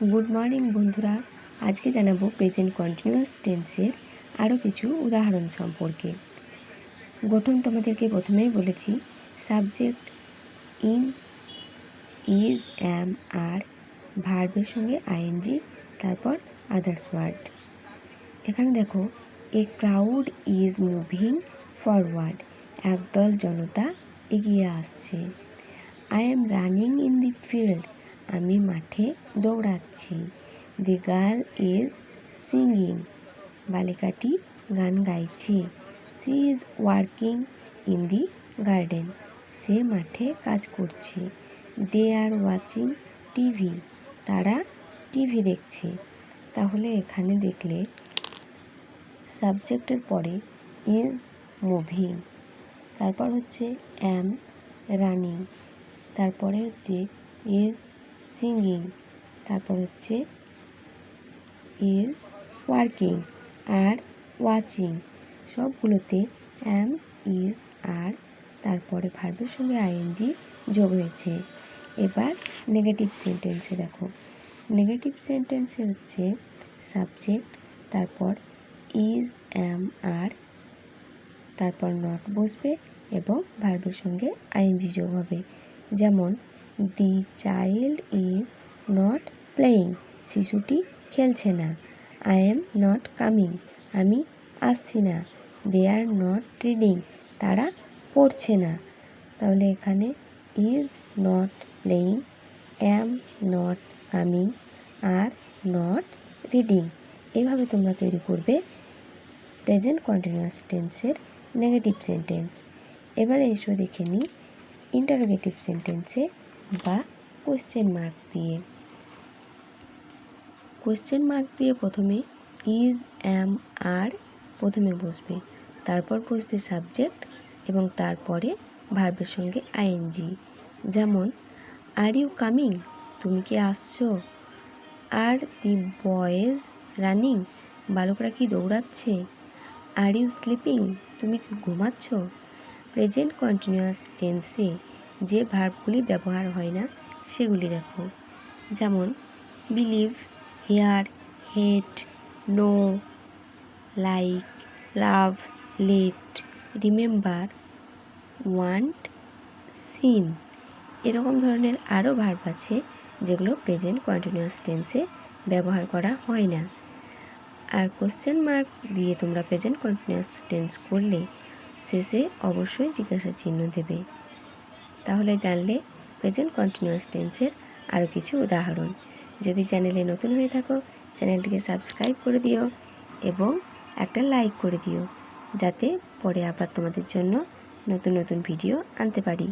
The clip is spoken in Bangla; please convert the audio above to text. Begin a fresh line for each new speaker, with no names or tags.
গুড মর্নিং বন্ধুরা। আজকে জানাবো প্রেজেন্ট কন্টিনিউয়াস টেন্সের আরও কিছু উদাহরণ সম্পর্কে। গঠন তোমাদেরকে প্রথমেই বলেছি, subject in, is, am, are, ভার্বের সঙ্গে আইএনজি, তারপর আদার্স ওয়ার্ড। এখানে দেখো, a crowd is moving forward, একদল জনতা এগিয়ে আসছে। I am running in the field, আমি মাঠে দৌড়াচ্ছি। দি গার্ল ইজ সিঙ্গিং, বালিকাটি গান গাইছে। She is working in the garden, সে মাঠে কাজ করছে। দে আর ওয়াচিং টিভি, তারা টিভি দেখছে। তাহলে এখানে দেখলে সাবজেক্টের পরে ইজ মুভিং, তারপর হচ্ছে অ্যাম রানিং, তারপরে হচ্ছে ইজ সিঙ্গিং, তারপর হচ্ছে ইজ ওয়ার্কিং আর ওয়াচিং। সবগুলোতে অ্যাম, ইজ, আর, তারপরে ভার্বের সঙ্গে আইএনজি যোগ হয়েছে। এবার নেগেটিভ সেন্টেন্সে দেখো, নেগেটিভ সেন্টেন্সে হচ্ছে সাবজেক্ট, তারপর ইজ, অ্যাম, আর, তারপর নট বসবে এবং ভার্বের সঙ্গে আইএনজি যোগ হবে। যেমন, the child is not playing, শিশুটি খেলছে না। আই এম নট কামিং, আমি আসছি না। দে আর নট রিডিং, তারা পড়ছে না। তাহলে এখানে is not playing, am not coming, are not reading. এইভাবে তোমরা তৈরি করবে প্রেজেন্ট কন্টিনিউয়াস টেন্সের নেগেটিভ সেন্টেন্স। এবারে এসো দেখে নিই ইন্টারোগেটিভ সেন্টেন্সে বা কোয়েশ্চেন মার্ক দিয়ে। কোয়েশ্চেন মার্ক দিয়ে প্রথমে ইজ, অ্যাম, আর প্রথমে বসবে, তারপর বসবে সাবজেক্ট এবং তারপরে ভার্বের সঙ্গে আইএনজি। যেমন, আর ইউ কামিং, তুমি কি আসছো? আর দি বয়েজ রানিং, বালকরা কি দৌড়াচ্ছে? আর ইউ স্লিপিং, তুমি কি ঘুমাচ্ছ? প্রেজেন্ট কন্টিনিউয়াস টেন্সে যে ভার্বগুলি ব্যবহার হয় না সেগুলি দেখো। যেমন, বিলিভ, হেয়ার, হেট, নো, লাইক, লাভ, লেট, রিমেম্বার, ওয়ান্ট, সিন। এরকম ধরনের আরও ভার্ব আছে যেগুলো প্রেজেন্ট কন্টিনিউয়াস টেন্সে ব্যবহার করা হয় না। আর কোশ্চেন মার্ক দিয়ে তোমরা প্রেজেন্ট কন্টিনিউয়াস টেন্স করলে শেষে অবশ্যই জিজ্ঞাসা চিহ্ন দেবে। তাহলে জানলে প্রেজেন্ট কন্টিনিউয়াস টেন্সের আরও কিছু উদাহরণ। যদি চ্যানেলে নতুন হয়ে থাকো, চ্যানেলটিকে সাবস্ক্রাইব করে দিও এবং একটা লাইক করে দিও, যাতে পরে আবার তোমাদের জন্য নতুন নতুন ভিডিও আনতে পারি।